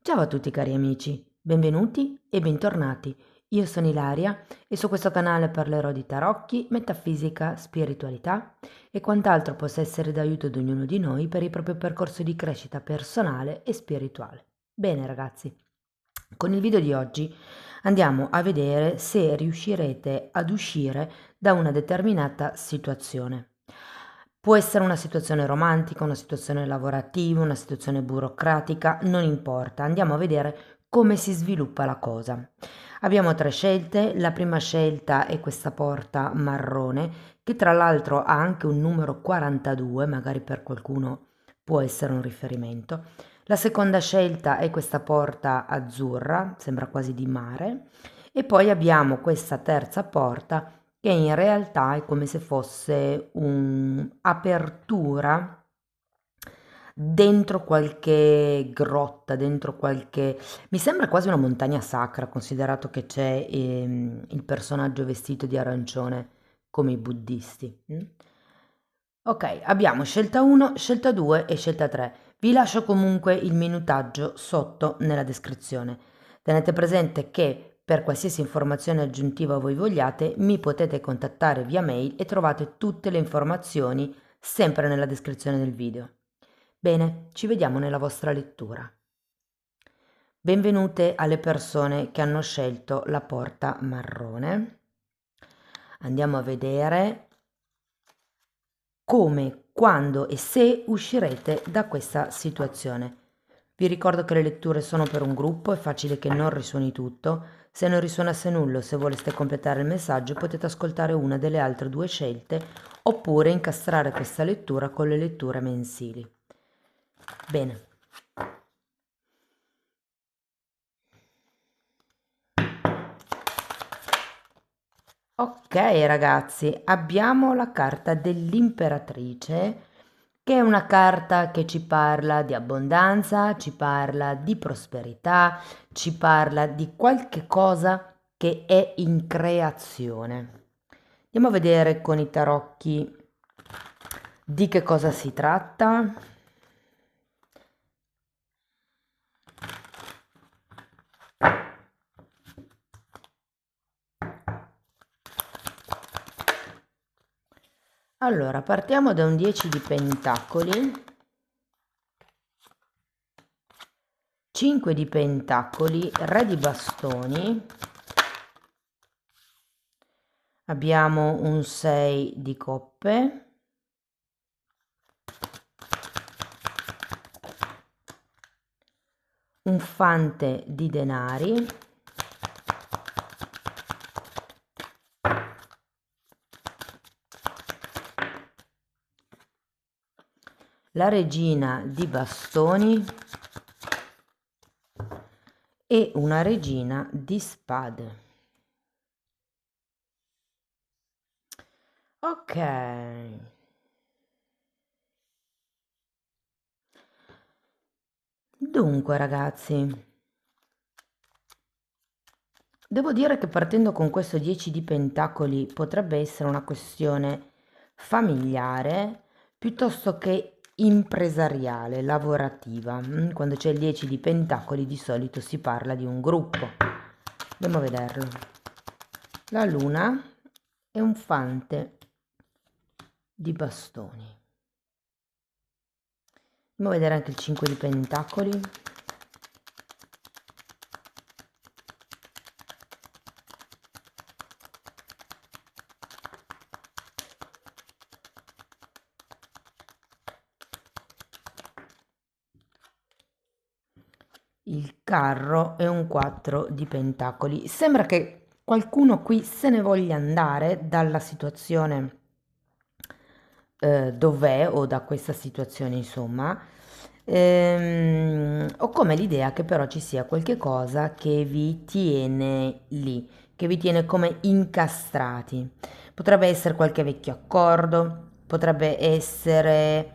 Ciao a tutti cari amici, benvenuti e bentornati. Io sono Ilaria e su questo canale parlerò di tarocchi, metafisica, spiritualità e quant'altro possa essere d'aiuto ad ognuno di noi per il proprio percorso di crescita personale e spirituale. Bene ragazzi, con il video di oggi andiamo a vedere se riuscirete ad uscire da una determinata situazione. Può essere una situazione romantica, una situazione lavorativa, una situazione burocratica, non importa, andiamo a vedere come si sviluppa la cosa. Abbiamo tre scelte, la prima scelta è questa porta marrone che tra l'altro ha anche un numero 42, magari per qualcuno può essere un riferimento. La seconda scelta è questa porta azzurra, sembra quasi di mare, e poi abbiamo questa terza porta che in realtà è come se fosse un'apertura dentro qualche grotta, dentro qualche... Mi sembra quasi una montagna sacra, considerato che c'è il personaggio vestito di arancione come i buddisti. Ok, abbiamo scelta 1, scelta 2 e scelta 3. Vi lascio comunque il minutaggio sotto nella descrizione. Tenete presente che per qualsiasi informazione aggiuntiva voi vogliate mi potete contattare via mail e trovate tutte le informazioni sempre nella descrizione del video. Bene, ci vediamo nella vostra lettura. Benvenute alle persone che hanno scelto la porta marrone. Andiamo a vedere come, quando e se uscirete da questa situazione. Vi ricordo che le letture sono per un gruppo, è facile che non risuoni tutto. Se non risuonasse nulla, se voleste completare il messaggio, potete ascoltare una delle altre due scelte oppure incastrare questa lettura con le letture mensili. Bene. Ok ragazzi, abbiamo la carta dell'imperatrice, che è una carta che ci parla di abbondanza, ci parla di prosperità, ci parla di qualche cosa che è in creazione. Andiamo a vedere con i tarocchi di che cosa si tratta. Allora, partiamo da un 10 di pentacoli, 5 di pentacoli, re di bastoni, abbiamo un 6 di coppe, un fante di denari, la regina di bastoni e una regina di spade. Ok. Dunque ragazzi, devo dire che partendo con questo 10 di pentacoli potrebbe essere una questione familiare piuttosto che impresariale, lavorativa. Quando c'è il 10 di pentacoli di solito si parla di un gruppo. Andiamo a vederlo. La luna è un fante di bastoni. Andiamo a vedere anche il 5 di pentacoli. Il carro è un 4 di pentacoli. Sembra che qualcuno qui se ne voglia andare dalla situazione dov'è o da questa situazione, insomma. Ho come l'idea che però ci sia qualche cosa che vi tiene lì, che vi tiene come incastrati. Potrebbe essere qualche vecchio accordo, potrebbe essere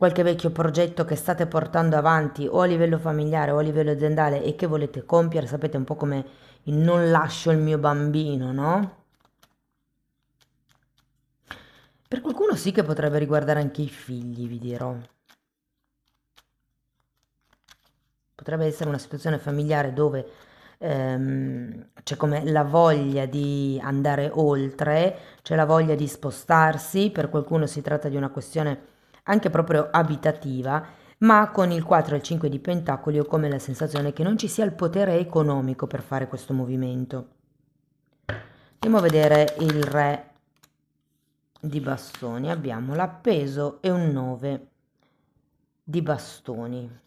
qualche vecchio progetto che state portando avanti o a livello familiare o a livello aziendale e che volete compiere, sapete un po' come il non lascio il mio bambino, no? Per qualcuno sì che potrebbe riguardare anche i figli, vi dirò. potrebbe essere una situazione familiare dove c'è come la voglia di andare oltre, c'è la voglia di spostarsi, per qualcuno si tratta di una questione anche proprio abitativa, ma con il 4 e il 5 di Pentacoli ho come la sensazione che non ci sia il potere economico per fare questo movimento. Andiamo a vedere il Re di bastoni, abbiamo l'appeso e un 9 di bastoni.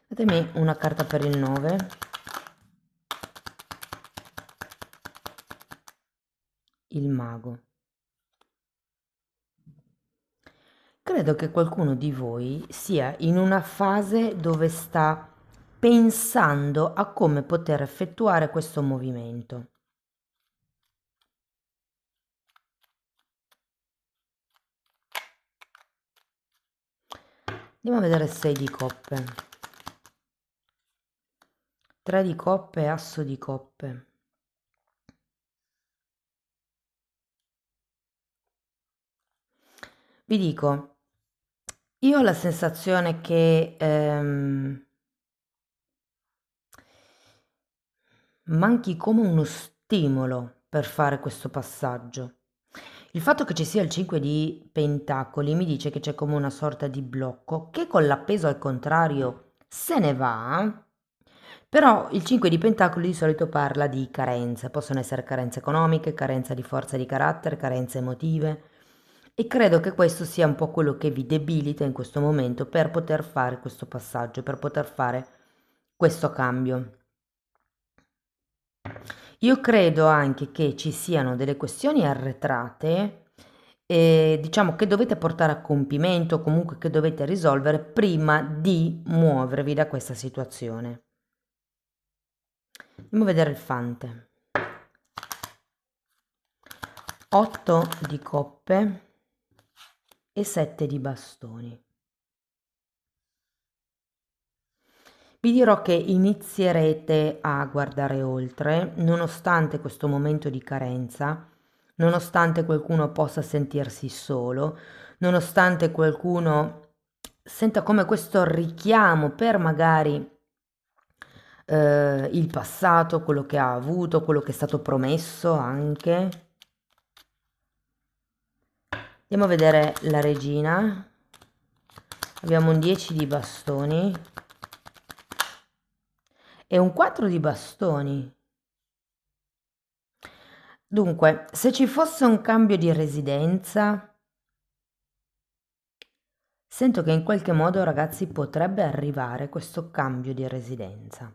Datemi una carta per il 9. Il mago. Credo che qualcuno di voi sia in una fase dove sta pensando a come poter effettuare questo movimento. Andiamo a vedere 6 di coppe. 3 di coppe, asso di coppe. Vi dico, io ho la sensazione che manchi come uno stimolo per fare questo passaggio. Il fatto che ci sia il 5 di pentacoli mi dice che c'è come una sorta di blocco che con l'appeso al contrario se ne va, però il 5 di pentacoli di solito parla di carenze, possono essere carenze economiche, carenza di forza di carattere, carenze emotive, e credo che questo sia un po' quello che vi debilita in questo momento per poter fare questo passaggio, per poter fare questo cambio. Io credo anche che ci siano delle questioni arretrate, diciamo che dovete portare a compimento, comunque che dovete risolvere prima di muovervi da questa situazione. Andiamo a vedere il fante. 8 di coppe e 7 di bastoni. Vi dirò che inizierete a guardare oltre, nonostante questo momento di carenza, nonostante qualcuno possa sentirsi solo, nonostante qualcuno senta come questo richiamo per magari il passato, quello che ha avuto, quello che è stato promesso anche. Andiamo a vedere la regina. Abbiamo un 10 di bastoni e un 4 di bastoni. Dunque, se ci fosse un cambio di residenza, sento che in qualche modo, ragazzi, potrebbe arrivare questo cambio di residenza.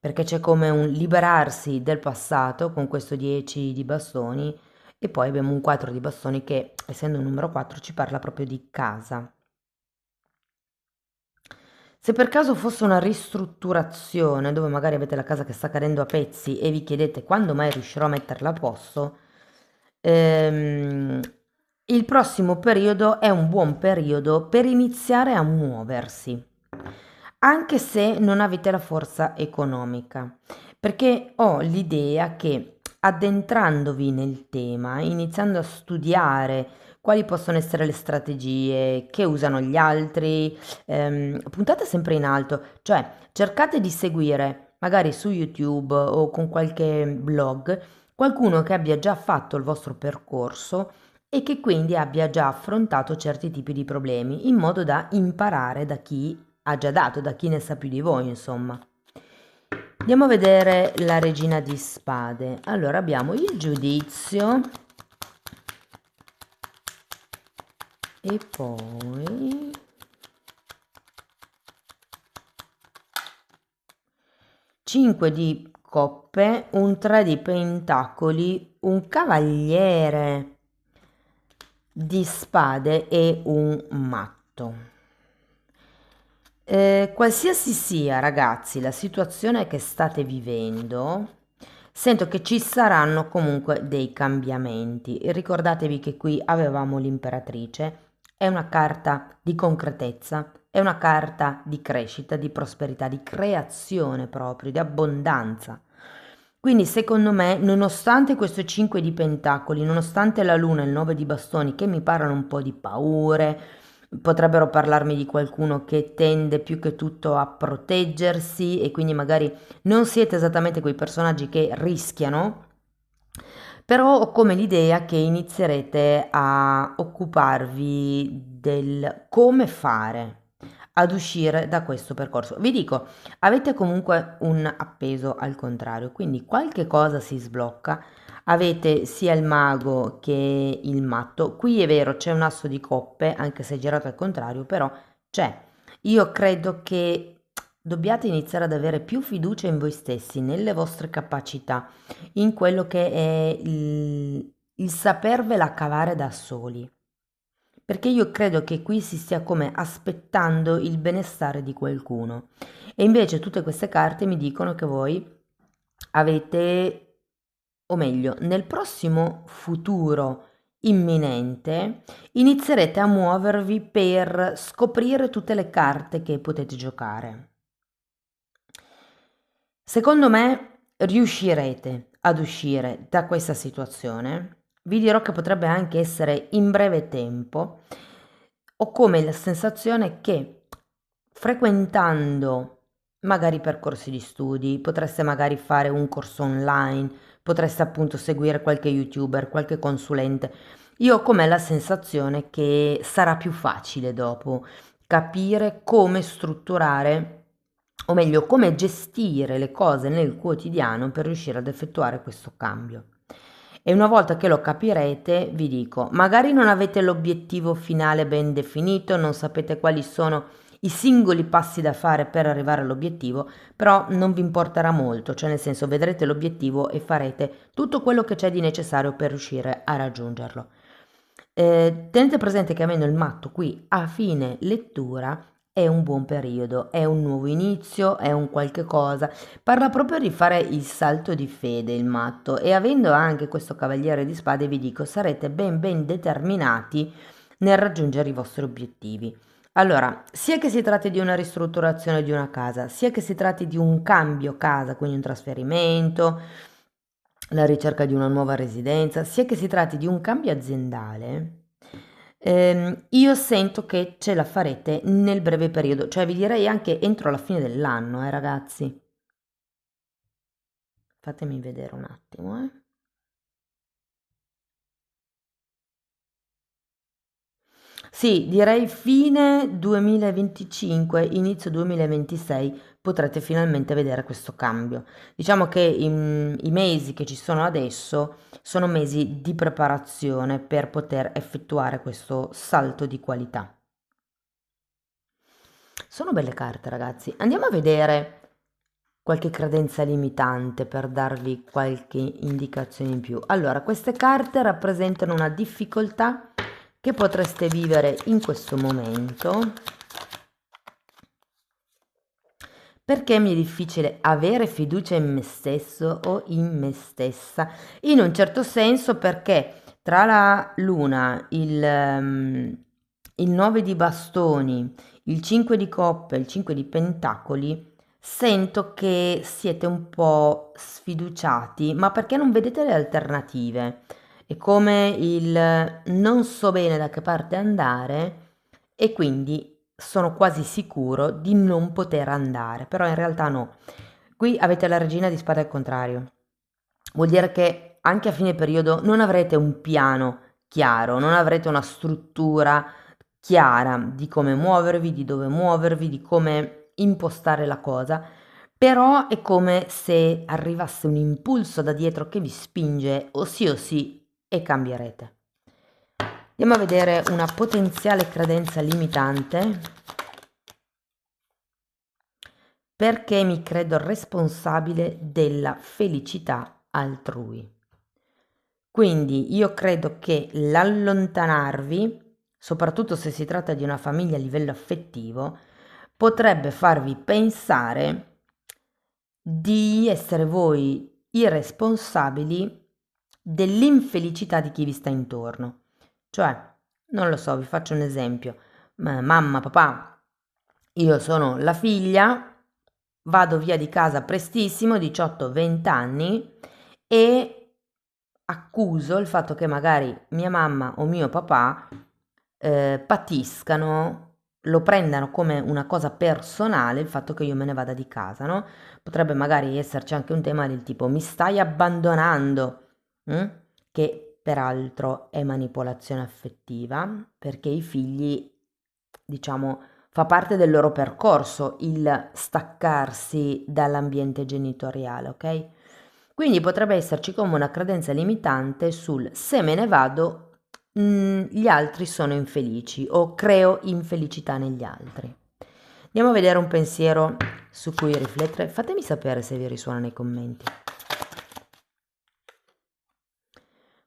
Perché c'è come un liberarsi del passato con questo 10 di bastoni e poi abbiamo un 4 di bastoni che, essendo un numero 4, ci parla proprio di casa. Se per caso fosse una ristrutturazione, dove magari avete la casa che sta cadendo a pezzi e vi chiedete quando mai riuscirò a metterla a posto, il prossimo periodo è un buon periodo per iniziare a muoversi, anche se non avete la forza economica, perché ho l'idea che addentrandovi nel tema, iniziando a studiare quali possono essere le strategie che usano gli altri, puntate sempre in alto, cioè cercate di seguire magari su YouTube o con qualche blog qualcuno che abbia già fatto il vostro percorso e che quindi abbia già affrontato certi tipi di problemi, in modo da imparare da chi ha già dato, da chi ne sa più di voi, insomma. Andiamo a vedere la regina di spade. Allora abbiamo il giudizio e poi 5 di coppe, un 3 di pentacoli, un cavaliere di spade e un matto. Qualsiasi sia, ragazzi, la situazione che state vivendo, sento che ci saranno comunque dei cambiamenti. E ricordatevi che qui avevamo l'imperatrice, è una carta di concretezza, è una carta di crescita, di prosperità, di creazione proprio, di abbondanza. Quindi secondo me, nonostante questo 5 di pentacoli, nonostante la luna e il 9 di bastoni che mi parlano un po' di paure, potrebbero parlarmi di qualcuno che tende più che tutto a proteggersi e quindi magari non siete esattamente quei personaggi che rischiano, però ho come l'idea che inizierete a occuparvi del come fare ad uscire da questo percorso. Vi dico, avete comunque un appeso al contrario, quindi qualche cosa si sblocca. Avete sia il mago che il matto. Qui è vero, c'è un asso di coppe, anche se è girato al contrario, però c'è. Io credo che dobbiate iniziare ad avere più fiducia in voi stessi, nelle vostre capacità, in quello che è il sapervela cavare da soli. Perché io credo che qui si stia come aspettando il benestare di qualcuno. E invece tutte queste carte mi dicono che voi avete, o meglio, nel prossimo futuro imminente, inizierete a muovervi per scoprire tutte le carte che potete giocare. Secondo me riuscirete ad uscire da questa situazione. Vi dirò che potrebbe anche essere in breve tempo. Ho come la sensazione che frequentando magari percorsi di studi, potreste magari fare un corso online, potreste appunto seguire qualche youtuber, qualche consulente. Io ho come la sensazione che sarà più facile dopo capire come strutturare, o meglio, come gestire le cose nel quotidiano per riuscire ad effettuare questo cambio. E una volta che lo capirete, vi dico, magari non avete l'obiettivo finale ben definito, non sapete quali sono i singoli passi da fare per arrivare all'obiettivo, però non vi importerà molto, cioè nel senso vedrete l'obiettivo e farete tutto quello che c'è di necessario per riuscire a raggiungerlo. Tenete presente che avendo il matto qui a fine lettura è un buon periodo, è un nuovo inizio, è un qualche cosa. Parla proprio di fare il salto di fede il matto e avendo anche questo cavaliere di spade vi dico sarete ben determinati nel raggiungere i vostri obiettivi. Allora, sia che si tratti di una ristrutturazione di una casa, sia che si tratti di un cambio casa, quindi un trasferimento, la ricerca di una nuova residenza, sia che si tratti di un cambio aziendale, io sento che ce la farete nel breve periodo, cioè vi direi anche entro la fine dell'anno, ragazzi. Fatemi vedere un attimo, eh. Sì, direi fine 2025, inizio 2026 potrete finalmente vedere questo cambio. Diciamo che i mesi che ci sono adesso sono mesi di preparazione per poter effettuare questo salto di qualità. Sono belle carte, ragazzi. Andiamo a vedere qualche credenza limitante per darvi qualche indicazione in più. Allora, queste carte rappresentano una difficoltà che potreste vivere in questo momento. Perché mi è difficile avere fiducia in me stesso o in me stessa? In un certo senso perché tra la luna, il 9 di bastoni, il 5 di coppe, il 5 di pentacoli, sento che siete un po' sfiduciati, ma perché non vedete le alternative? È come il non so bene da che parte andare e quindi sono quasi sicuro di non poter andare, però in realtà no. Qui avete la regina di spade al contrario. Vuol dire che anche a fine periodo non avrete un piano chiaro, non avrete una struttura chiara di come muovervi, di dove muovervi, di come impostare la cosa, però è come se arrivasse un impulso da dietro che vi spinge o sì e cambierete. Andiamo a vedere una potenziale credenza limitante. Perché mi credo responsabile della felicità altrui. Quindi io credo che l'allontanarvi, soprattutto se si tratta di una famiglia a livello affettivo, potrebbe farvi pensare di essere voi i responsabili dell'infelicità di chi vi sta intorno. Cioè, non lo so, vi faccio un esempio. Mamma, papà, io sono la figlia vado via di casa prestissimo, 18-20 anni, e accuso il fatto che magari mia mamma o mio papà patiscano, lo prendano come una cosa personale il fatto che io me ne vada di casa, no? Potrebbe magari esserci anche un tema del tipo mi stai abbandonando, mm? Che peraltro è manipolazione affettiva, perché i figli, diciamo, fa parte del loro percorso il staccarsi dall'ambiente genitoriale, ok? Quindi potrebbe esserci come una credenza limitante sul se me ne vado, gli altri sono infelici o creo infelicità negli altri. Andiamo a vedere un pensiero su cui riflettere. Fatemi sapere se vi risuona nei commenti.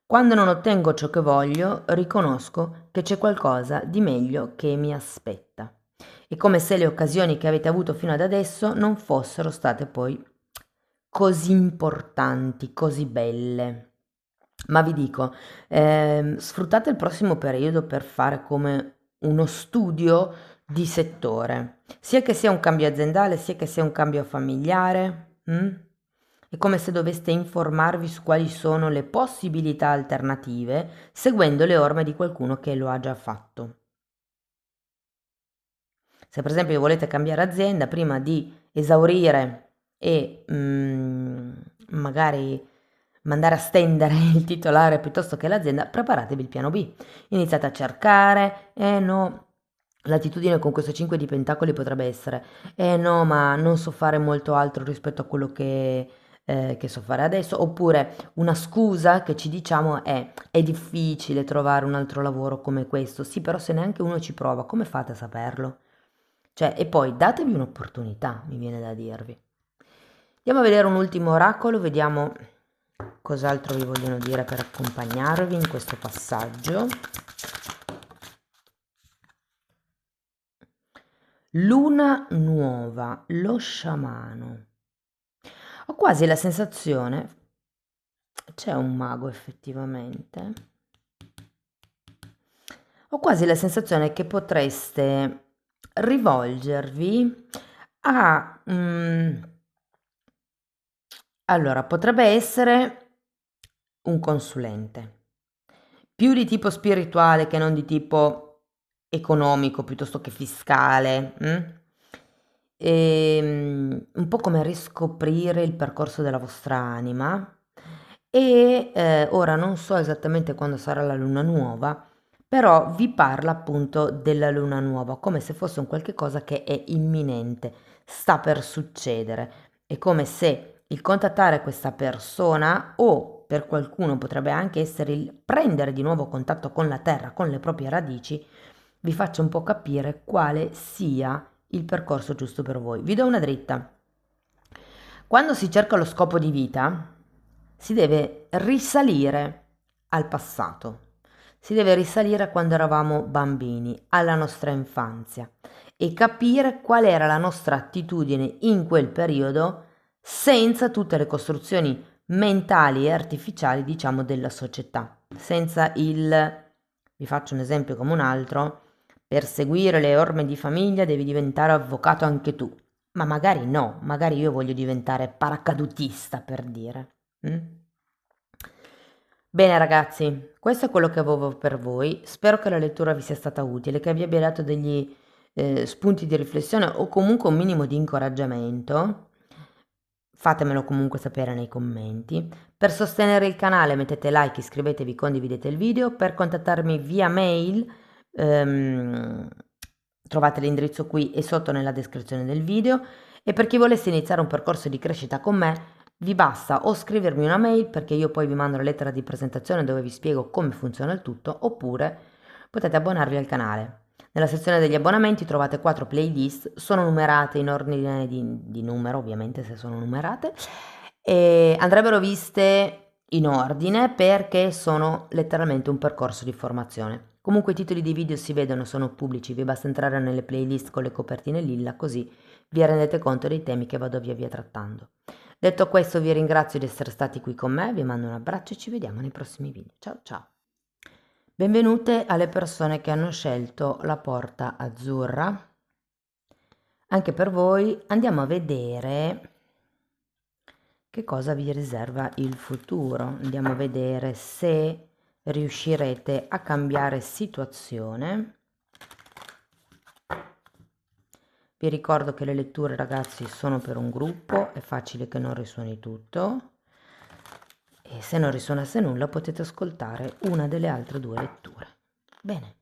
Quando non ottengo ciò che voglio, riconosco che c'è qualcosa di meglio che mi aspetta. È come se le occasioni che avete avuto fino ad adesso non fossero state poi così importanti, così belle. Ma vi dico, sfruttate il prossimo periodo per fare come uno studio di settore, sia che sia un cambio aziendale, sia che sia un cambio familiare. È come se doveste informarvi su quali sono le possibilità alternative, seguendo le orme di qualcuno che lo ha già fatto. Se per esempio volete cambiare azienda, prima di esaurire e magari mandare a stendere il titolare piuttosto che l'azienda, preparatevi il piano B. Iniziate a cercare, no, l'attitudine con questo 5 di pentacoli potrebbe essere, no, ma non so fare molto altro rispetto a quello che so fare adesso, oppure una scusa che ci diciamo è difficile trovare un altro lavoro come questo, sì, però se neanche uno ci prova, come fate a saperlo? Cioè, e poi datevi un'opportunità, mi viene da dirvi. Andiamo a vedere un ultimo oracolo, vediamo cos'altro vi vogliono dire per accompagnarvi in questo passaggio. Luna nuova, lo sciamano. Ho quasi la sensazione, c'è un mago effettivamente, ho quasi la sensazione che potreste rivolgervi a... allora, potrebbe essere un consulente, più di tipo spirituale che non di tipo economico piuttosto che fiscale. Un po' come riscoprire il percorso della vostra anima. E ora non so esattamente quando sarà la luna nuova, però vi parla appunto della luna nuova, come se fosse un qualche cosa che è imminente, sta per succedere. È come se il contattare questa persona o per qualcuno potrebbe anche essere il prendere di nuovo contatto con la terra, con le proprie radici, vi faccia un po' capire quale sia il percorso giusto per voi. Vi do una dritta. Quando si cerca lo scopo di vita, si deve risalire al passato. Si deve risalire a quando eravamo bambini, alla nostra infanzia e capire qual era la nostra attitudine in quel periodo senza tutte le costruzioni mentali e artificiali, diciamo, della società. Senza vi faccio un esempio come un altro, per seguire le orme di famiglia devi diventare avvocato anche tu. Ma magari no, magari io voglio diventare paracadutista per dire. Bene ragazzi, questo è quello che avevo per voi. Spero che la lettura vi sia stata utile, che vi abbia dato degli spunti di riflessione o comunque un minimo di incoraggiamento. Fatemelo comunque sapere nei commenti. Per sostenere il canale mettete like, iscrivetevi, condividete il video. Per contattarmi via mail trovate l'indirizzo qui e sotto nella descrizione del video. E per chi volesse iniziare un percorso di crescita con me, vi basta o scrivermi una mail perché io poi vi mando la lettera di presentazione dove vi spiego come funziona il tutto, oppure potete abbonarvi al canale. Nella sezione degli abbonamenti trovate 4 playlist, sono numerate in ordine di numero, ovviamente se sono numerate, e andrebbero viste in ordine perché sono letteralmente un percorso di formazione. Comunque i titoli dei video si vedono, sono pubblici, vi basta entrare nelle playlist con le copertine lilla, così vi rendete conto dei temi che vado via via trattando. Detto questo vi ringrazio di essere stati qui con me, vi mando un abbraccio e ci vediamo nei prossimi video. Ciao ciao! Benvenute alle persone che hanno scelto la porta azzurra, anche per voi. Andiamo a vedere che cosa vi riserva il futuro. Andiamo a vedere se riuscirete a cambiare situazione. Vi ricordo che le letture, ragazzi, sono per un gruppo, è facile che non risuoni tutto e se non risuonasse nulla potete ascoltare una delle altre due letture. Bene,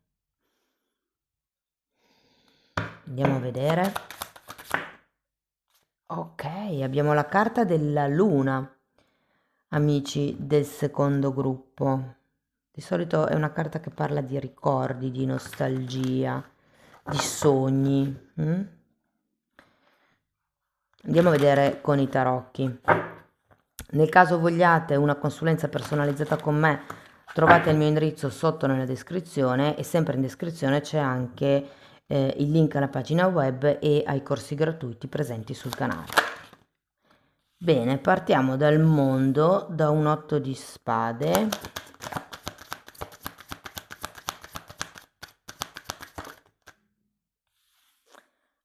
andiamo a vedere. Ok, abbiamo la carta della luna, amici del secondo gruppo. Di solito è una carta che parla di ricordi, di nostalgia, di sogni. Andiamo a vedere con i tarocchi. Nel caso vogliate una consulenza personalizzata con me, trovate il mio indirizzo sotto nella descrizione e sempre in descrizione c'è anche il link alla pagina web e ai corsi gratuiti presenti sul canale. Bene, partiamo dal mondo, da un 8 di spade.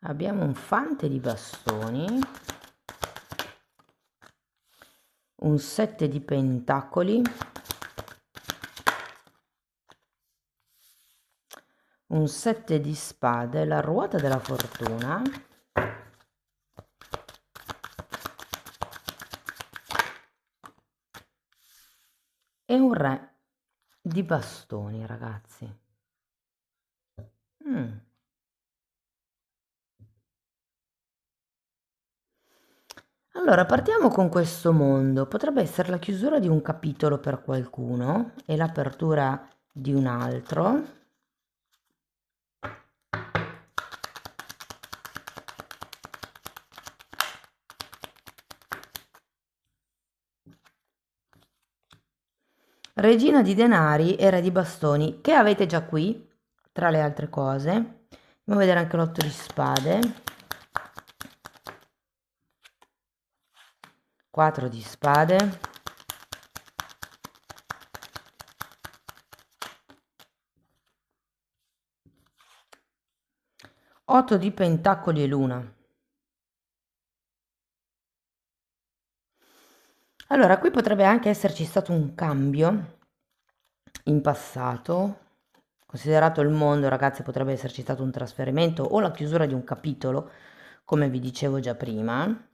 Abbiamo un fante di bastoni, un 7 di pentacoli, un 7 di spade, la ruota della fortuna, e un re di bastoni, ragazzi. Allora, partiamo con questo mondo. Potrebbe essere la chiusura di un capitolo per qualcuno e l'apertura di un altro. Regina di denari e re di bastoni, che avete già qui, tra le altre cose. Andiamo a vedere anche l'8 di spade. 4 di spade. 8 di pentacoli e luna. Allora, qui potrebbe anche esserci stato un cambio in passato. Considerato il mondo, ragazzi, potrebbe esserci stato un trasferimento o la chiusura di un capitolo, come vi dicevo già prima.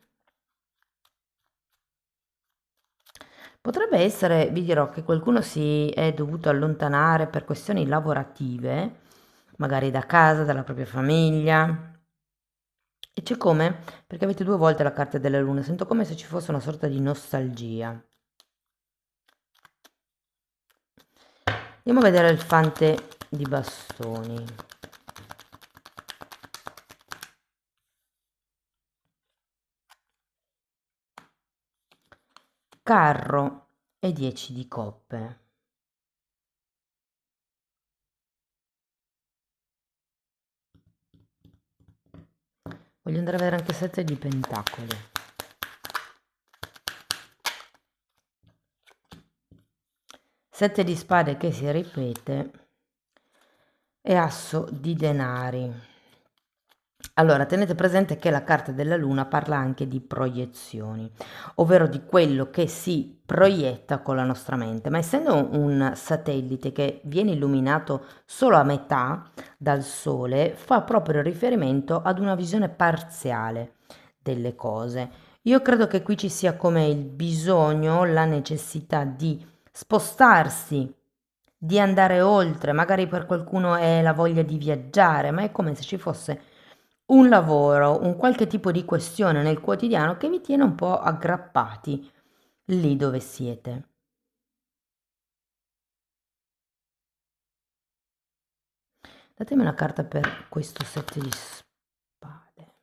Potrebbe essere, vi dirò, che qualcuno si è dovuto allontanare per questioni lavorative, magari da casa, dalla propria famiglia. E c'è come? Perché avete due volte la carta della luna, sento come se ci fosse una sorta di nostalgia. Andiamo a vedere il fante di bastoni. Carro e 10 di coppe. Voglio andare a vedere anche 7 di pentacoli. 7 di spade che si ripete e asso di denari. Allora, tenete presente che la carta della luna parla anche di proiezioni, ovvero di quello che si proietta con la nostra mente, ma essendo un satellite che viene illuminato solo a metà dal Sole, fa proprio riferimento ad una visione parziale delle cose. Io credo che qui ci sia come il bisogno, la necessità di spostarsi, di andare oltre, magari per qualcuno è la voglia di viaggiare, ma è come se ci fosse un lavoro, un qualche tipo di questione nel quotidiano che vi tiene un po' aggrappati lì dove siete. Datemi una carta per questo 7 di spade.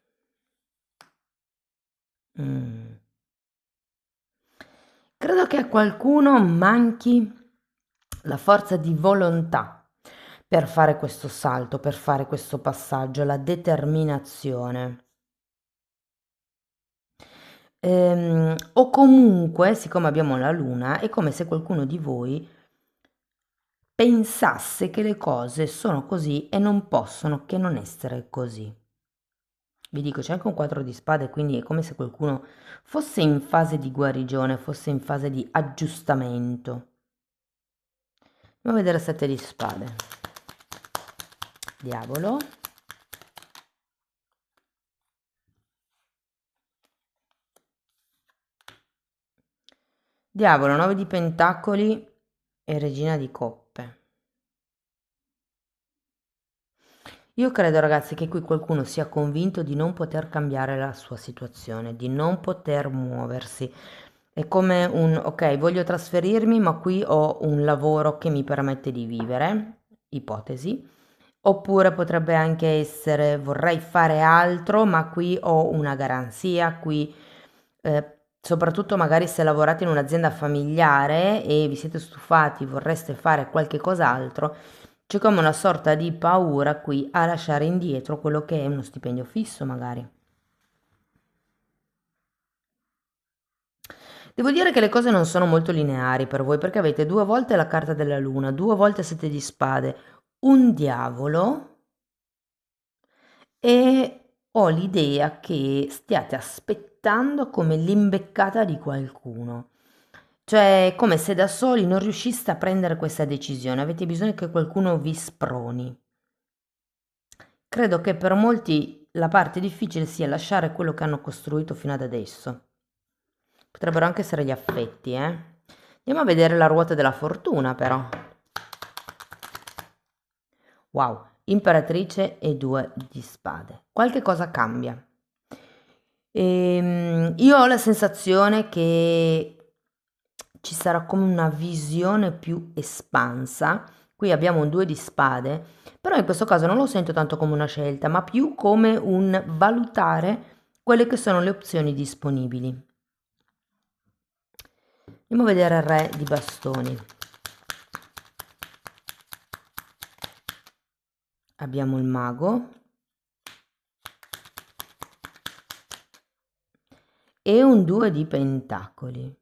Credo che a qualcuno manchi la forza di volontà per fare questo salto, per fare questo passaggio, la determinazione. O comunque, siccome abbiamo la luna, è come se qualcuno di voi pensasse che le cose sono così e non possono che non essere così. vi dico, c'è anche un 4 di spade, quindi è come se qualcuno fosse in fase di guarigione, fosse in fase di aggiustamento. Andiamo a vedere 7 di spade. Diavolo. Diavolo, 9 di pentacoli e regina di coppe. Io credo, ragazzi, che qui qualcuno sia convinto di non poter cambiare la sua situazione, di non poter muoversi. È come un, ok, voglio trasferirmi, ma qui ho un lavoro che mi permette di vivere, ipotesi. Oppure potrebbe anche essere, vorrei fare altro, ma qui ho una garanzia, qui, soprattutto magari se lavorate in un'azienda familiare e vi siete stufati, vorreste fare qualche cos'altro, c'è come una sorta di paura qui a lasciare indietro quello che è uno stipendio fisso, magari. Devo dire che le cose non sono molto lineari per voi perché avete due volte la carta della luna, due volte sette di spade, un diavolo e ho l'idea che stiate aspettando come l'imbeccata di qualcuno. Cioè, è come se da soli non riusciste a prendere questa decisione, avete bisogno che qualcuno vi sproni. Credo che per molti la parte difficile sia lasciare quello che hanno costruito fino ad adesso. Potrebbero anche essere gli affetti, eh? Andiamo a vedere la ruota della fortuna, però. Wow, imperatrice e 2 di spade. Qualche cosa cambia. Io ho la sensazione che ci sarà come una visione più espansa. Qui abbiamo un 2 di spade, però in questo caso non lo sento tanto come una scelta, ma più come un valutare quelle che sono le opzioni disponibili. Andiamo a vedere il re di bastoni. Abbiamo il mago e un 2 di pentacoli.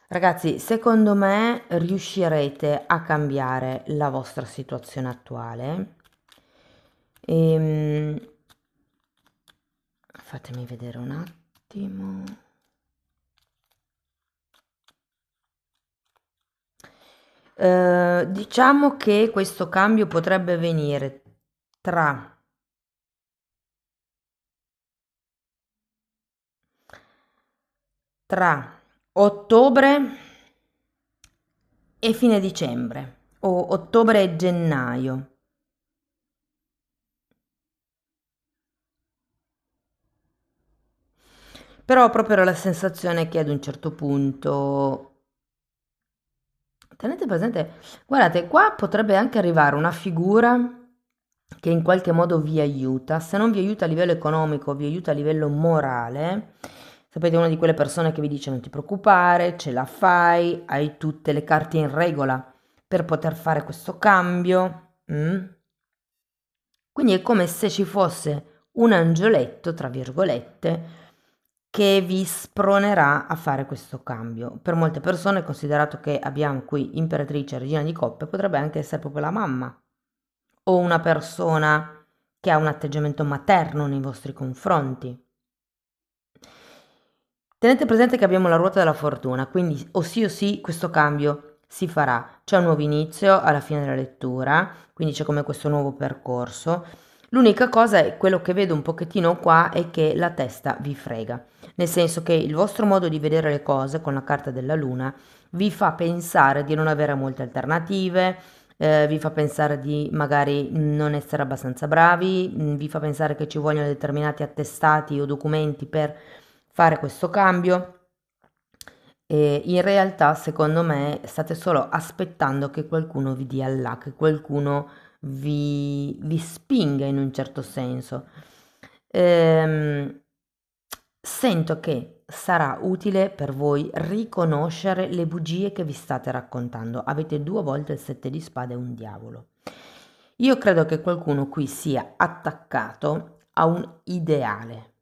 Ragazzi, secondo me riuscirete a cambiare la vostra situazione attuale. Fatemi vedere un attimo. Diciamo che questo cambio potrebbe venire tra ottobre e fine dicembre o ottobre e gennaio. Però ho proprio la sensazione che ad un certo punto tenete presente, guardate, qua potrebbe anche arrivare una figura che in qualche modo vi aiuta, se non vi aiuta a livello economico, vi aiuta a livello morale. Sapete, una di quelle persone che vi dice non ti preoccupare, ce la fai, hai tutte le carte in regola per poter fare questo cambio. Quindi è come se ci fosse un angioletto, tra virgolette, che vi spronerà a fare questo cambio. Per molte persone, considerato che abbiamo qui imperatrice e regina di coppe, potrebbe anche essere proprio la mamma o una persona che ha un atteggiamento materno nei vostri confronti. Tenete presente che abbiamo la ruota della fortuna, quindi o sì questo cambio si farà. C'è un nuovo inizio alla fine della lettura, quindi c'è come questo nuovo percorso. L'unica cosa è quello che vedo un pochettino qua è che la testa vi frega, nel senso che il vostro modo di vedere le cose con la carta della luna vi fa pensare di non avere molte alternative, vi fa pensare di magari non essere abbastanza bravi, vi fa pensare che ci vogliono determinati attestati o documenti per fare questo cambio. E in realtà, secondo me, state solo aspettando che qualcuno vi dia là, che qualcuno vi spinga in un certo senso. Ehm, Sento che sarà utile per voi riconoscere le bugie che vi state raccontando. Avete due volte il sette di spade e un diavolo. Io credo che qualcuno qui sia attaccato a un ideale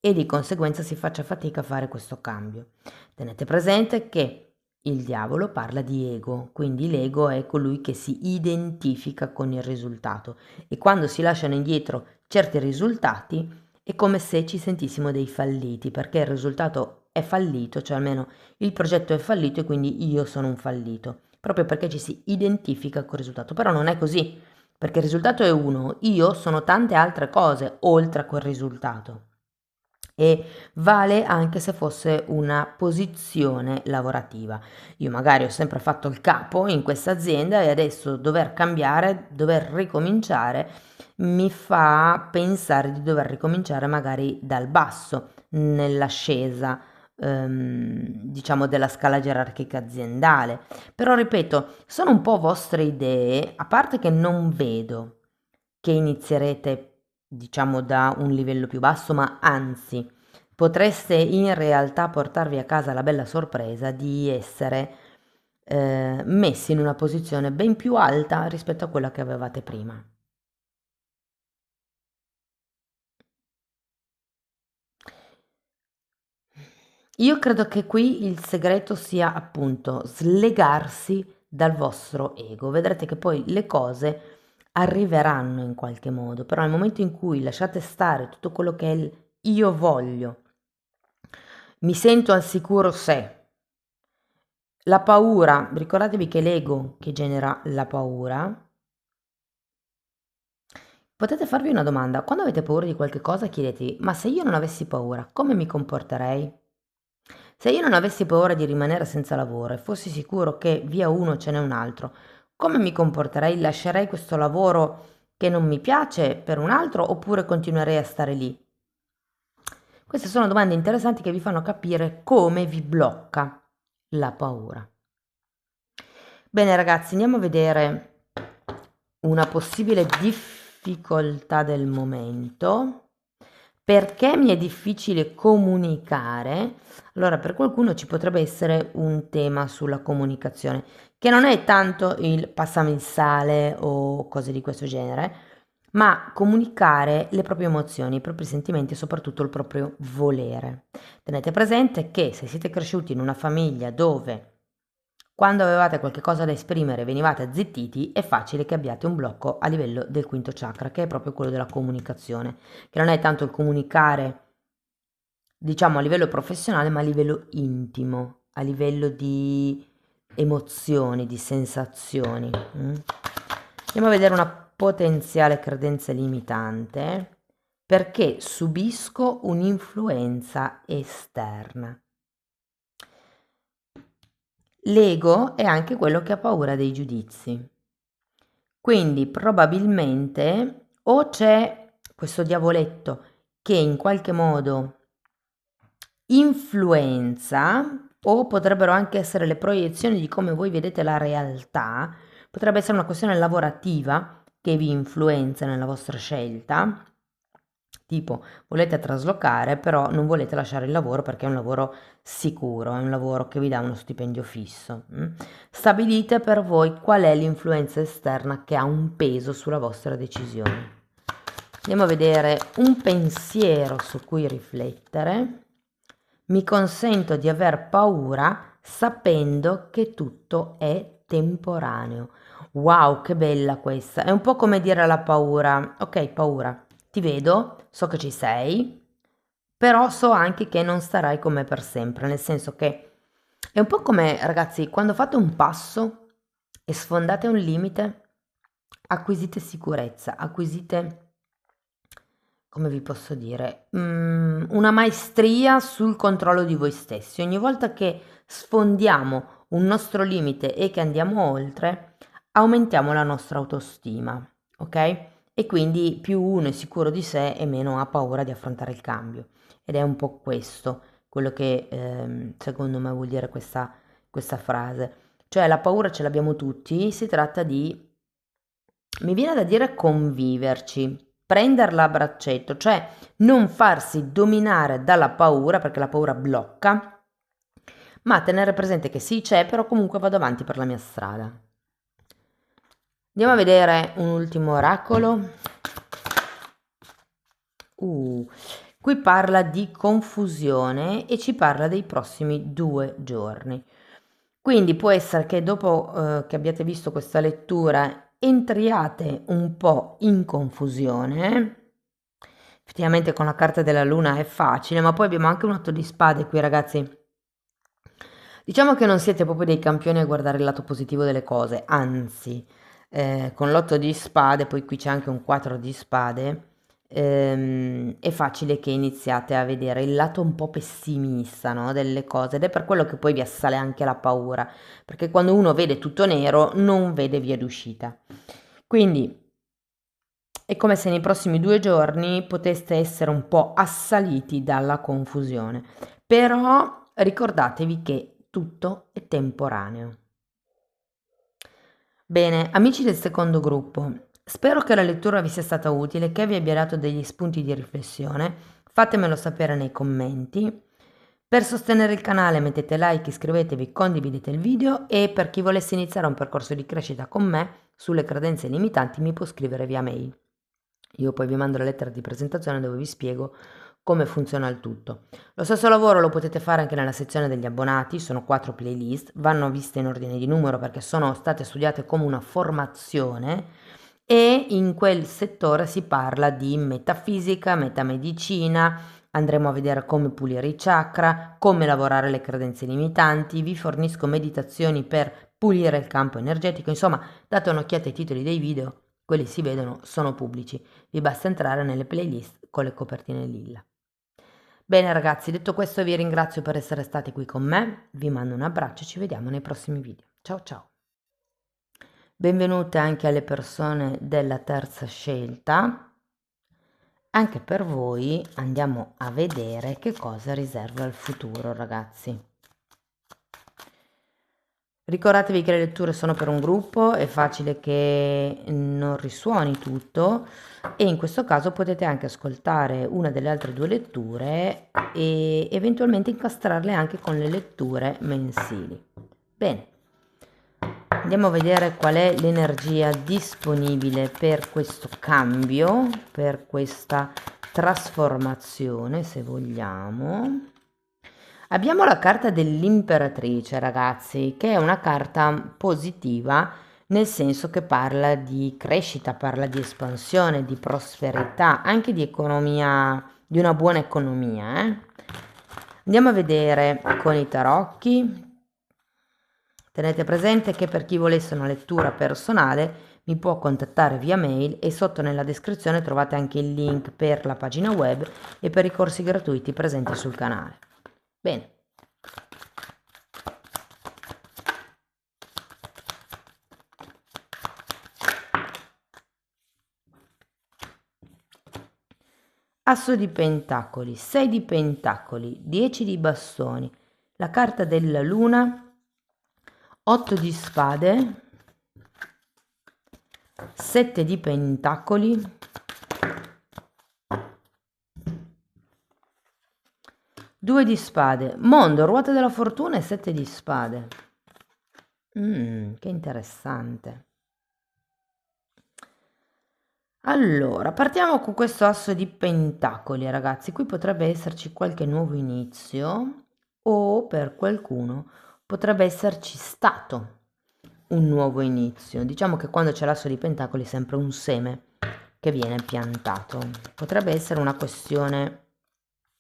e di conseguenza si faccia fatica a fare questo cambio. Tenete presente che il diavolo parla di ego, quindi l'ego è colui che si identifica con il risultato e quando si lasciano indietro certi risultati è come se ci sentissimo dei falliti, perché il risultato è fallito, cioè almeno il progetto è fallito e quindi io sono un fallito, proprio perché ci si identifica col risultato. Però non è così, perché il risultato è uno, io sono tante altre cose oltre a quel risultato. E vale anche se fosse una posizione lavorativa. Io magari ho sempre fatto il capo in questa azienda e adesso dover cambiare, dover ricominciare, mi fa pensare di dover ricominciare magari dal basso, nell'ascesa, diciamo, della scala gerarchica aziendale. Però ripeto, sono un po' vostre idee, a parte che non vedo che inizierete, diciamo, da un livello più basso, ma anzi, potreste in realtà portarvi a casa la bella sorpresa di essere messi in una posizione ben più alta rispetto a quella che avevate prima. Io credo che qui il segreto sia appunto slegarsi dal vostro ego. Vedrete che poi le cose arriveranno in qualche modo, però nel momento in cui lasciate stare tutto quello che è il io voglio, mi sento al sicuro se, la paura, ricordatevi che è l'ego che genera la paura. Potete farvi una domanda, quando avete paura di qualche cosa chiedetevi, ma se io non avessi paura, come mi comporterei? Se io non avessi paura di rimanere senza lavoro e fossi sicuro che via uno ce n'è un altro, come mi comporterei? Lascerei questo lavoro che non mi piace per un altro oppure continuerei a stare lì? Queste sono domande interessanti che vi fanno capire come vi blocca la paura. Bene ragazzi, andiamo a vedere una possibile difficoltà del momento. Perché mi è difficile comunicare? Allora, per qualcuno ci potrebbe essere un tema sulla comunicazione, che non è tanto il passami il sale o cose di questo genere, ma comunicare le proprie emozioni, i propri sentimenti e soprattutto il proprio volere. Tenete presente che se siete cresciuti in una famiglia dove quando avevate qualche cosa da esprimere venivate zittiti, è facile che abbiate un blocco a livello del quinto chakra, che è proprio quello della comunicazione, che non è tanto il comunicare, diciamo, a livello professionale, ma a livello intimo, a livello di emozioni, di sensazioni. Andiamo a vedere una potenziale credenza limitante perché subisco un'influenza esterna. L'ego è anche quello che ha paura dei giudizi. Quindi probabilmente o c'è questo diavoletto che in qualche modo influenza, o potrebbero anche essere le proiezioni di come voi vedete la realtà, potrebbe essere una questione lavorativa che vi influenza nella vostra scelta, tipo volete traslocare però non volete lasciare il lavoro perché è un lavoro sicuro, è un lavoro che vi dà uno stipendio fisso. Stabilite per voi qual è l'influenza esterna che ha un peso sulla vostra decisione. Andiamo a vedere un pensiero su cui riflettere. Mi consento di aver paura sapendo che tutto è temporaneo. Wow, che bella questa. È un po' come dire alla paura, ok, paura, ti vedo, so che ci sei, però so anche che non starai con me per sempre, nel senso che è un po' come, ragazzi, quando fate un passo e sfondate un limite, acquisite sicurezza, acquisite, come vi posso dire, una maestria sul controllo di voi stessi. Ogni volta che sfondiamo un nostro limite e che andiamo oltre, aumentiamo la nostra autostima, ok? E quindi più uno è sicuro di sé e meno ha paura di affrontare il cambio. Ed è un po' questo quello che secondo me vuol dire questa frase. Cioè la paura ce l'abbiamo tutti, si tratta di, mi viene da dire, conviverci, prenderla a braccetto, cioè non farsi dominare dalla paura perché la paura blocca, ma tenere presente che sì c'è, però comunque vado avanti per la mia strada. Andiamo a vedere un ultimo oracolo. Qui parla di confusione e ci parla dei prossimi 2 giorni. Quindi può essere che dopo che abbiate visto questa lettura entriate un po' in confusione. Effettivamente con la carta della luna è facile, ma poi abbiamo anche un 8 di spade qui, ragazzi. Diciamo che non siete proprio dei campioni a guardare il lato positivo delle cose, anzi, con l'8 di spade, poi qui c'è anche un 4 di spade, è facile che iniziate a vedere il lato un po' pessimista, no, delle cose ed è per quello che poi vi assale anche la paura, perché quando uno vede tutto nero non vede via d'uscita. Quindi è come se nei prossimi 2 giorni poteste essere un po' assaliti dalla confusione, però ricordatevi che tutto è temporaneo. Bene, amici del secondo gruppo, spero che la lettura vi sia stata utile, che vi abbia dato degli spunti di riflessione. Fatemelo sapere nei commenti. Per sostenere il canale mettete like, iscrivetevi, condividete il video e per chi volesse iniziare un percorso di crescita con me sulle credenze limitanti mi può scrivere via mail. Io poi vi mando la lettera di presentazione dove vi spiego come funziona il tutto. Lo stesso lavoro lo potete fare anche nella sezione degli abbonati, sono 4 playlist, vanno viste in ordine di numero perché sono state studiate come una formazione e in quel settore si parla di metafisica, metamedicina, andremo a vedere come pulire i chakra, come lavorare le credenze limitanti, vi fornisco meditazioni per pulire il campo energetico, insomma date un'occhiata ai titoli dei video, quelli si vedono, sono pubblici, vi basta entrare nelle playlist con le copertine lilla. Bene ragazzi, detto questo vi ringrazio per essere stati qui con me, vi mando un abbraccio e ci vediamo nei prossimi video. Ciao ciao! Benvenute anche alle persone della terza scelta. Anche per voi andiamo a vedere che cosa riserva il futuro, ragazzi. Ricordatevi che le letture sono per un gruppo, è facile che non risuoni tutto e in questo caso potete anche ascoltare una delle altre 2 letture e eventualmente incastrarle anche con le letture mensili. Bene, andiamo a vedere qual è l'energia disponibile per questo cambio, per questa trasformazione, se vogliamo. Abbiamo la carta dell'imperatrice, ragazzi, che è una carta positiva, nel senso che parla di crescita, parla di espansione, di prosperità, anche di economia, di una buona economia, Andiamo a vedere con i tarocchi. Tenete presente che per chi volesse una lettura personale mi può contattare via mail e sotto nella descrizione trovate anche il link per la pagina web e per i corsi gratuiti presenti sul canale. Bene. Asso di pentacoli, 6 di pentacoli, 10 di bastoni, la carta della luna, 8 di spade, 7 di pentacoli, 2 di spade, mondo, ruota della fortuna e 7 di spade. Che interessante. Allora, partiamo con questo asso di pentacoli, ragazzi. Qui potrebbe esserci qualche nuovo inizio o per qualcuno potrebbe esserci stato un nuovo inizio. Diciamo che quando c'è l'asso di pentacoli è sempre un seme che viene piantato. Potrebbe essere una questione,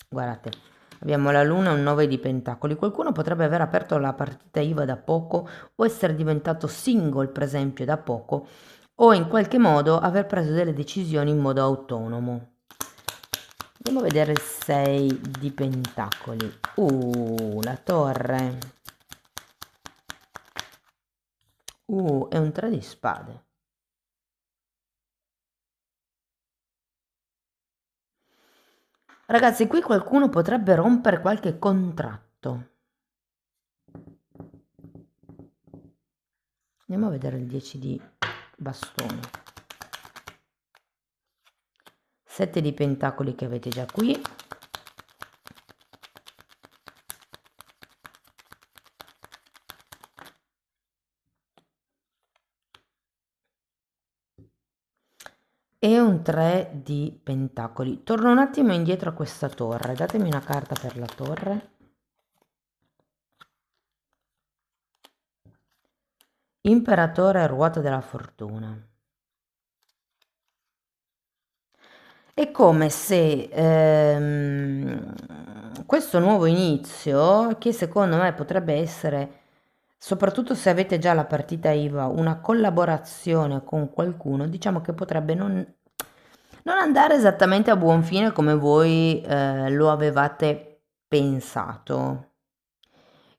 guardate, abbiamo la luna e un 9 di pentacoli. Qualcuno potrebbe aver aperto la partita IVA da poco o essere diventato single, per esempio, da poco o in qualche modo aver preso delle decisioni in modo autonomo. Andiamo a vedere il 6 di pentacoli. La torre. È un 3 di spade. Ragazzi, qui qualcuno potrebbe rompere qualche contratto. Andiamo a vedere il 10 di bastoni. 7 di pentacoli che avete già qui. E un 3 di pentacoli. Torno un attimo indietro a questa torre. Datemi una carta per la torre. Imperatore, ruota della fortuna. È come se questo nuovo inizio, che secondo me potrebbe essere, soprattutto se avete già la partita IVA, una collaborazione con qualcuno, diciamo che potrebbe non andare esattamente a buon fine come voi lo avevate pensato.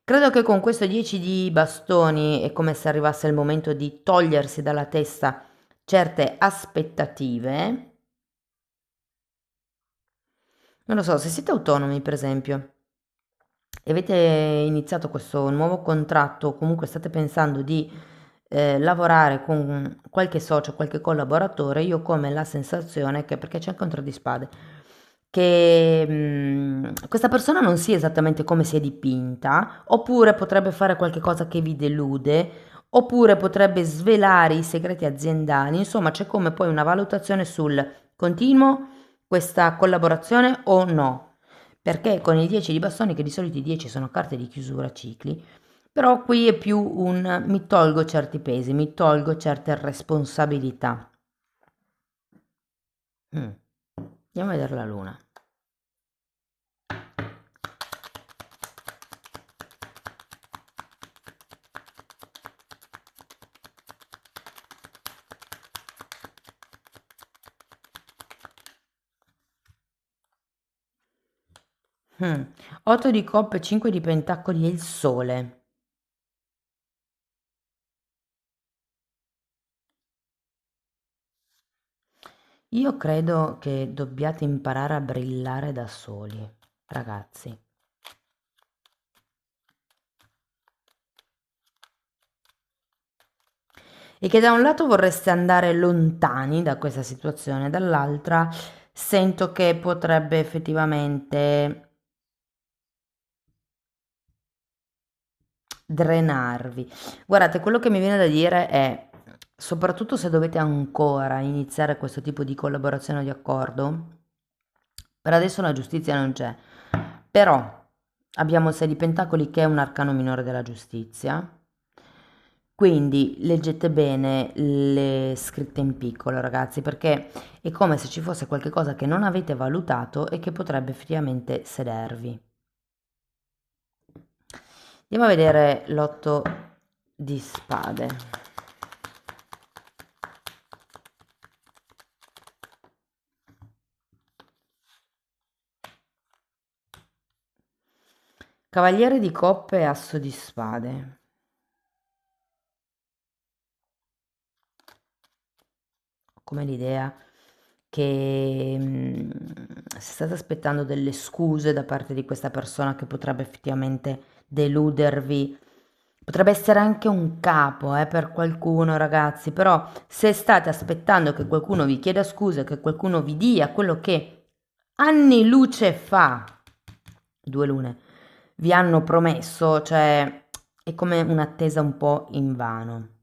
Credo che con questo 10 di bastoni è come se arrivasse il momento di togliersi dalla testa certe aspettative. Non lo so, se siete autonomi, per esempio, e avete iniziato questo nuovo contratto, o comunque state pensando di lavorare con qualche socio, qualche collaboratore, io ho come la sensazione che, perché c'è il contro di spade, che questa persona non sia esattamente come si è dipinta, oppure potrebbe fare qualche cosa che vi delude, oppure potrebbe svelare i segreti aziendali, insomma c'è come poi una valutazione sul continuo questa collaborazione o no, perché con il 10 di bastoni, che di solito i 10 sono carte di chiusura cicli, però qui è più un mi tolgo certi pesi, mi tolgo certe responsabilità. Andiamo a vedere la luna. Mm. 8 di coppe, 5 di pentacoli e il sole. Io credo che dobbiate imparare a brillare da soli, ragazzi. E che da un lato vorreste andare lontani da questa situazione, dall'altra sento che potrebbe effettivamente drenarvi. Guardate, quello che mi viene da dire è, soprattutto se dovete ancora iniziare questo tipo di collaborazione o di accordo, per adesso la giustizia non c'è, però abbiamo il 6 di Pentacoli che è un arcano minore della giustizia, quindi leggete bene le scritte in piccolo, ragazzi, perché è come se ci fosse qualcosa che non avete valutato e che potrebbe effettivamente sedervi. Andiamo a vedere l'otto di spade. Cavaliere di coppe e asso di spade. Ho come l'idea che se state aspettando delle scuse da parte di questa persona che potrebbe effettivamente deludervi, potrebbe essere anche un capo per qualcuno, ragazzi, però se state aspettando che qualcuno vi chieda scuse, che qualcuno vi dia quello che anni luce fa, due lune, vi hanno promesso, cioè è come un'attesa un po' invano.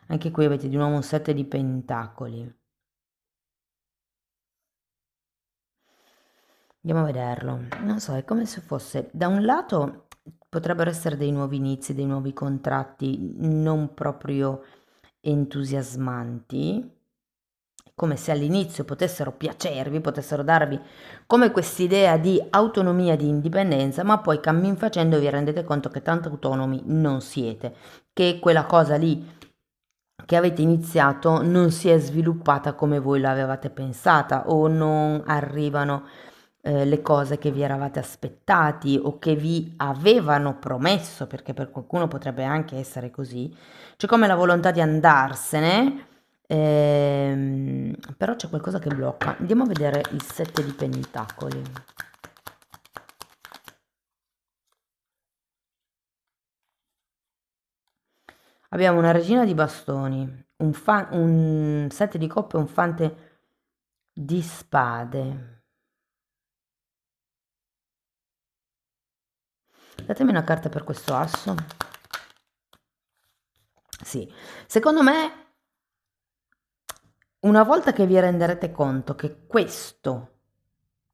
Anche qui avete di nuovo un 7 di pentacoli. Andiamo a vederlo. Non so, è come se fosse, da un lato potrebbero essere dei nuovi inizi, dei nuovi contratti non proprio entusiasmanti, come se all'inizio potessero piacervi, potessero darvi come quest'idea di autonomia, di indipendenza, ma poi cammin facendo vi rendete conto che tanto autonomi non siete, che quella cosa lì che avete iniziato non si è sviluppata come voi l'avevate pensata o non arrivano le cose che vi eravate aspettati o che vi avevano promesso, perché per qualcuno potrebbe anche essere così. C'è come la volontà di andarsene, però c'è qualcosa che blocca. Andiamo a vedere il 7 di pentacoli. Abbiamo una regina di bastoni, un 7 di coppe e un fante di spade. Datemi una carta per questo asso. Sì, secondo me una volta che vi renderete conto che questo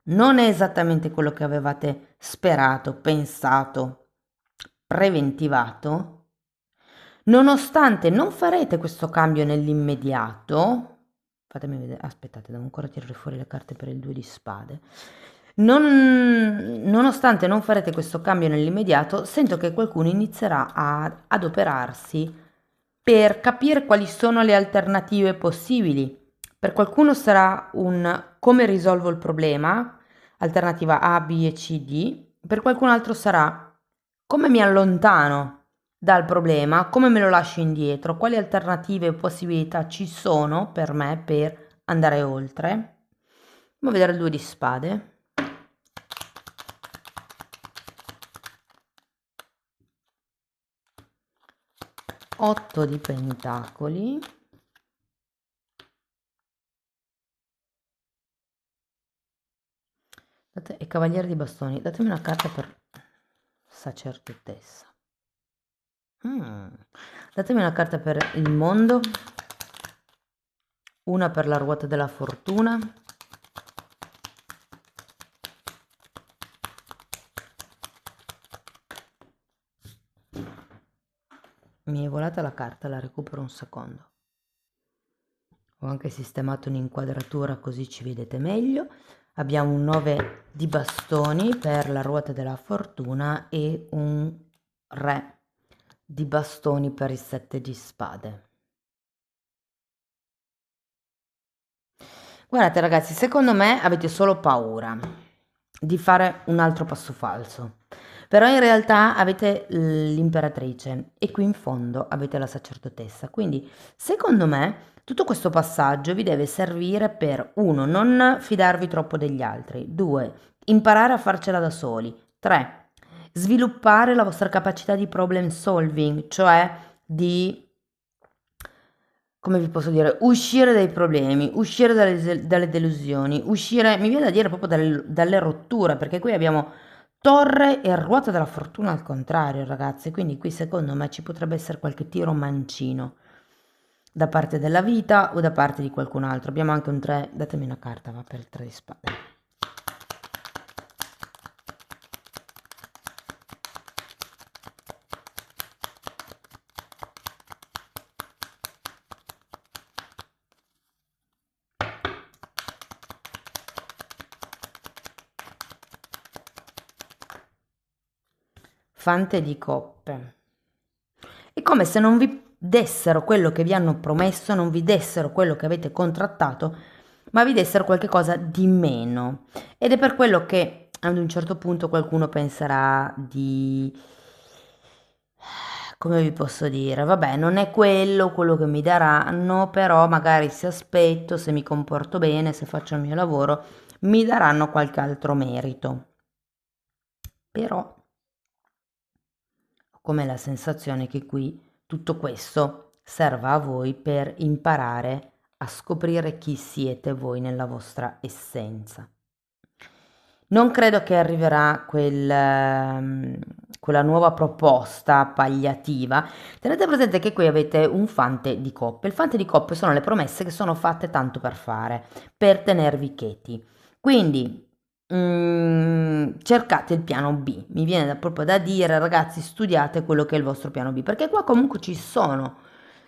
non è esattamente quello che avevate sperato, pensato, preventivato, Nonostante non farete questo cambio nell'immediato, fatemi vedere, aspettate, devo ancora tirare fuori le carte per il 2 di spade. Nonostante non farete questo cambio nell'immediato, sento che qualcuno inizierà a adoperarsi per capire quali sono le alternative possibili. Per qualcuno sarà un come risolvo il problema, alternativa A, B e C, D. Per qualcun altro sarà come mi allontano dal problema, come me lo lascio indietro, quali alternative e possibilità ci sono per me per andare oltre. Andiamo a vedere il 2 di spade. 8 di pentacoli. E cavaliere di bastoni. Datemi una carta per sacerdotessa. Datemi una carta per il mondo, una per la ruota della fortuna, mi è volata la carta, la recupero un secondo. Ho anche sistemato un'inquadratura così ci vedete meglio. Abbiamo un 9 di bastoni per la ruota della fortuna e un re di bastoni per il 7 di spade. Guardate ragazzi, secondo me avete solo paura di fare un altro passo falso, però in realtà avete l'imperatrice e qui in fondo avete la sacerdotessa, quindi secondo me tutto questo passaggio vi deve servire per 1. Non fidarvi troppo degli altri, 2. Imparare a farcela da soli, 3. Sviluppare la vostra capacità di problem solving, cioè di, come vi posso dire, uscire dai problemi, uscire dalle delusioni, uscire, mi viene da dire proprio dalle rotture, perché qui abbiamo torre e ruota della fortuna al contrario, ragazzi, quindi qui secondo me ci potrebbe essere qualche tiro mancino da parte della vita o da parte di qualcun altro. Abbiamo anche un 3, datemi una carta, va per il 3 di spade. Fante di coppe. È come se non vi dessero quello che vi hanno promesso, non vi dessero quello che avete contrattato, ma vi dessero qualche cosa di meno. Ed è per quello che ad un certo punto qualcuno penserà di... come vi posso dire? Vabbè, non è quello che mi daranno, però magari se aspetto, se mi comporto bene, se faccio il mio lavoro, mi daranno qualche altro merito. Però ho come la sensazione che qui tutto questo serva a voi per imparare a scoprire chi siete voi nella vostra essenza. Non credo che arriverà quella nuova proposta palliativa. Tenete presente che qui avete un fante di coppe. Il fante di coppe sono le promesse che sono fatte tanto per fare, per tenervi cheti. Quindi cercate il piano B. Mi viene proprio da dire, ragazzi, studiate quello che è il vostro piano B, perché qua comunque ci sono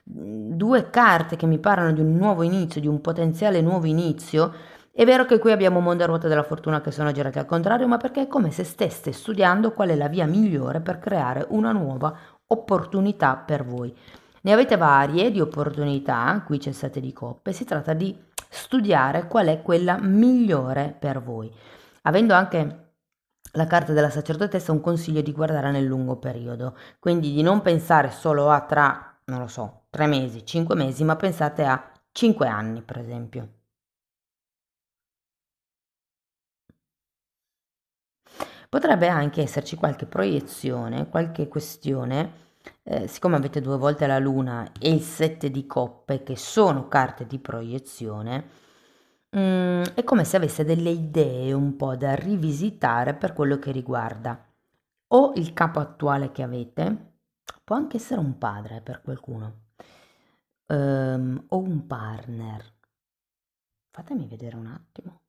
due carte che mi parlano di un nuovo inizio, di un potenziale nuovo inizio. È vero che qui abbiamo mondo e ruote della fortuna che sono girati al contrario, ma perché è come se steste studiando qual è la via migliore per creare una nuova opportunità per voi. Ne avete varie di opportunità, qui c'è il 7 di coppe, si tratta di studiare qual è quella migliore per voi. Avendo anche la carta della sacerdotessa, un consiglio di guardare nel lungo periodo, quindi di non pensare solo a tra, non lo so, 3 mesi, 5 mesi, ma pensate a 5 anni, per esempio. Potrebbe anche esserci qualche proiezione, qualche questione, siccome avete due volte la luna e il 7 di coppe, che sono carte di proiezione, è come se avesse delle idee un po' da rivisitare per quello che riguarda o il capo attuale che avete, può anche essere un padre per qualcuno, o un partner. Fatemi vedere un attimo.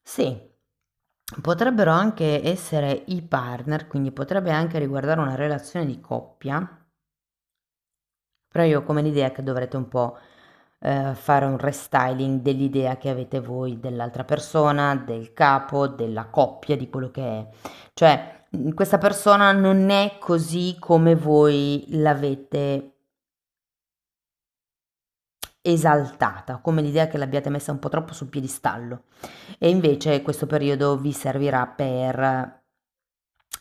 Sì, Potrebbero anche essere i partner, quindi potrebbe anche riguardare una relazione di coppia, però io ho come l'idea che dovrete un po' fare un restyling dell'idea che avete voi dell'altra persona, del capo, della coppia, di quello che è. Cioè, questa persona non è così come voi l'avete esaltata, come l'idea che l'abbiate messa un po' troppo sul piedistallo. E invece questo periodo vi servirà per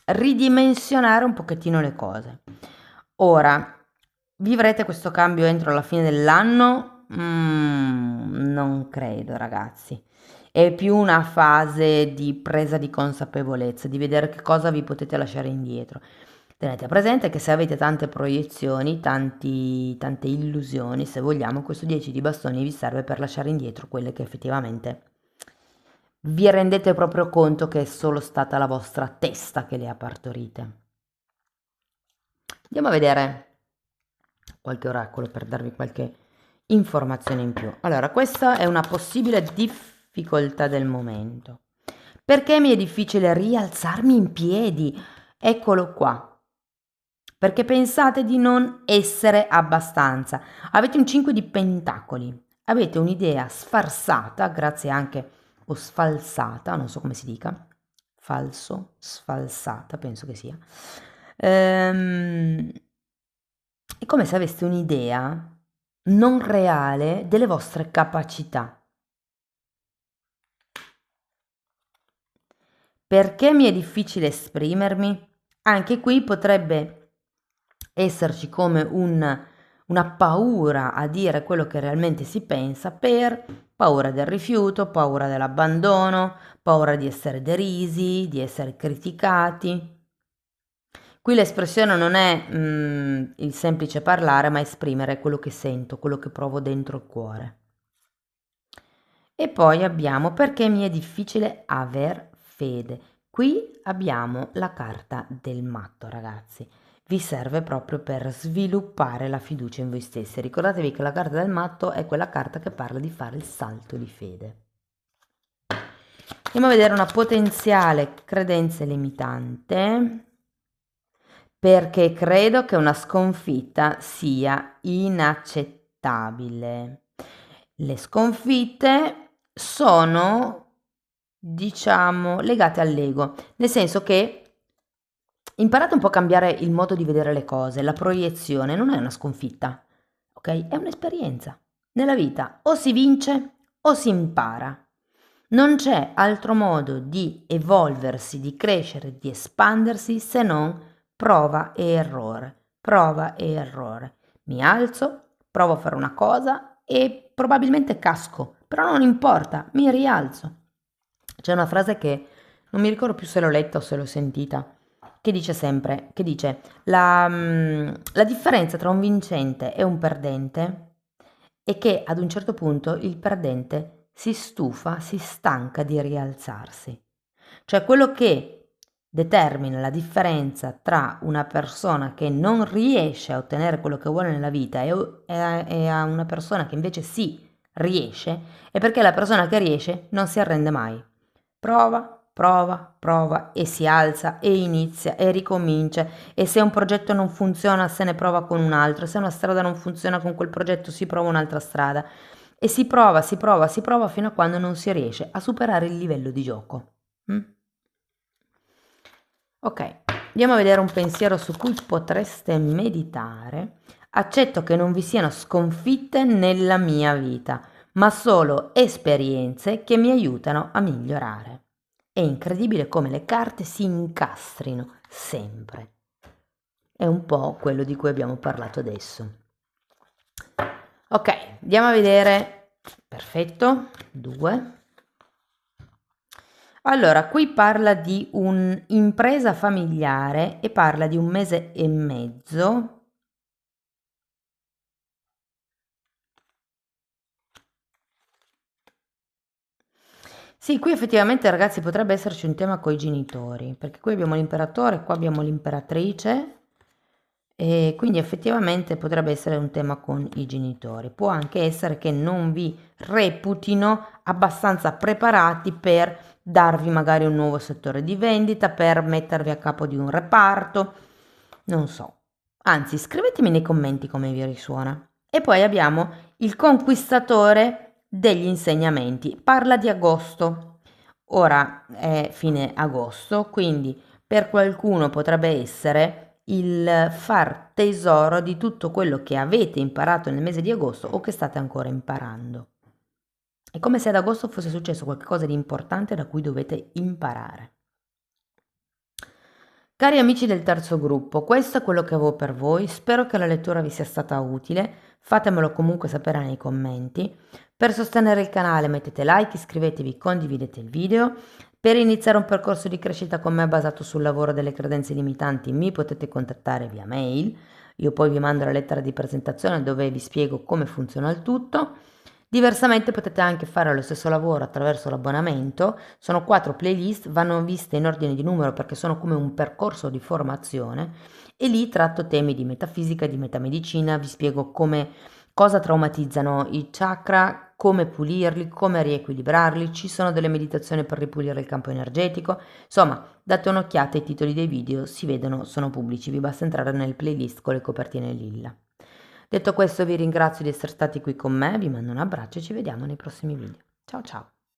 ridimensionare un pochettino le cose. Ora, vivrete questo cambio entro la fine dell'anno? Non credo, ragazzi. È più una fase di presa di consapevolezza, di vedere che cosa vi potete lasciare indietro. Tenete presente che se avete tante proiezioni, tante illusioni, se vogliamo, questo 10 di bastoni vi serve per lasciare indietro quelle che effettivamente vi rendete proprio conto che è solo stata la vostra testa che le ha partorite. Andiamo a vedere qualche oracolo per darvi qualche informazione in più. Allora, questa è una possibile difficoltà del momento. Perché mi è difficile rialzarmi in piedi? Eccolo qua. Perché pensate di non essere abbastanza. Avete un 5 di pentacoli. Avete un'idea sfarsata, grazie anche, o sfalsata, non so come si dica. Falso, sfalsata, penso che sia. È come se aveste un'idea non reale delle vostre capacità. Perché mi è difficile esprimermi? Anche qui potrebbe esserci come una paura a dire quello che realmente si pensa per paura del rifiuto, paura dell'abbandono, paura di essere derisi, di essere criticati. Qui l'espressione non è il semplice parlare, ma esprimere quello che sento, quello che provo dentro il cuore. E poi abbiamo perché mi è difficile aver fede. Qui abbiamo la carta del matto, ragazzi. Vi serve proprio per sviluppare la fiducia in voi stessi. Ricordatevi che la carta del matto è quella carta che parla di fare il salto di fede. Andiamo a vedere una potenziale credenza limitante, perché credo che una sconfitta sia inaccettabile. Le sconfitte sono, diciamo, legate all'ego, nel senso che imparate un po' a cambiare il modo di vedere le cose, la proiezione non è una sconfitta, ok? È un'esperienza. Nella vita o si vince o si impara. Non c'è altro modo di evolversi, di crescere, di espandersi se non prova e errore, prova e errore. Mi alzo, provo a fare una cosa e probabilmente casco, però non importa, mi rialzo. C'è una frase che non mi ricordo più se l'ho letta o se l'ho sentita, che dice sempre, che dice la differenza tra un vincente e un perdente è che ad un certo punto il perdente si stufa, si stanca di rialzarsi. Cioè quello che determina la differenza tra una persona che non riesce a ottenere quello che vuole nella vita e a una persona che invece sì riesce, è perché la persona che riesce non si arrende mai. Prova, prova, prova e si alza e inizia e ricomincia, e se un progetto non funziona se ne prova con un altro, se una strada non funziona con quel progetto si prova un'altra strada e si prova, si prova, si prova fino a quando non si riesce a superare il livello di gioco. Ok, andiamo a vedere un pensiero su cui potreste meditare. Accetto che non vi siano sconfitte nella mia vita, ma solo esperienze che mi aiutano a migliorare. È incredibile come le carte si incastrino sempre. È un po' quello di cui abbiamo parlato adesso. Ok, andiamo a vedere. Perfetto, 2. Allora, qui parla di un'impresa familiare e parla di 1 mese e mezzo. Sì, qui effettivamente, ragazzi, potrebbe esserci un tema con i genitori, perché qui abbiamo l'imperatore, qua abbiamo l'imperatrice, e quindi effettivamente potrebbe essere un tema con i genitori. Può anche essere che non vi reputino abbastanza preparati per darvi magari un nuovo settore di vendita, per mettervi a capo di un reparto, non so. Anzi, scrivetemi nei commenti come vi risuona. E poi abbiamo il conquistatore degli insegnamenti. Parla di agosto. Ora è fine agosto, quindi per qualcuno potrebbe essere il far tesoro di tutto quello che avete imparato nel mese di agosto o che state ancora imparando. È come se ad agosto fosse successo qualcosa di importante da cui dovete imparare. Cari amici del terzo gruppo, questo è quello che avevo per voi, spero che la lettura vi sia stata utile, fatemelo comunque sapere nei commenti. Per sostenere il canale mettete like, iscrivetevi, condividete il video. Per iniziare un percorso di crescita con me basato sul lavoro delle credenze limitanti mi potete contattare via mail, io poi vi mando la lettera di presentazione dove vi spiego come funziona il tutto. Diversamente potete anche fare lo stesso lavoro attraverso l'abbonamento, sono 4 playlist, vanno viste in ordine di numero perché sono come un percorso di formazione e lì tratto temi di metafisica, di metamedicina, vi spiego cosa traumatizzano i chakra, come pulirli, come riequilibrarli, ci sono delle meditazioni per ripulire il campo energetico, insomma date un'occhiata ai titoli dei video, si vedono, sono pubblici, vi basta entrare nel playlist con le copertine lilla. Detto questo vi ringrazio di essere stati qui con me, vi mando un abbraccio e ci vediamo nei prossimi video. Ciao ciao!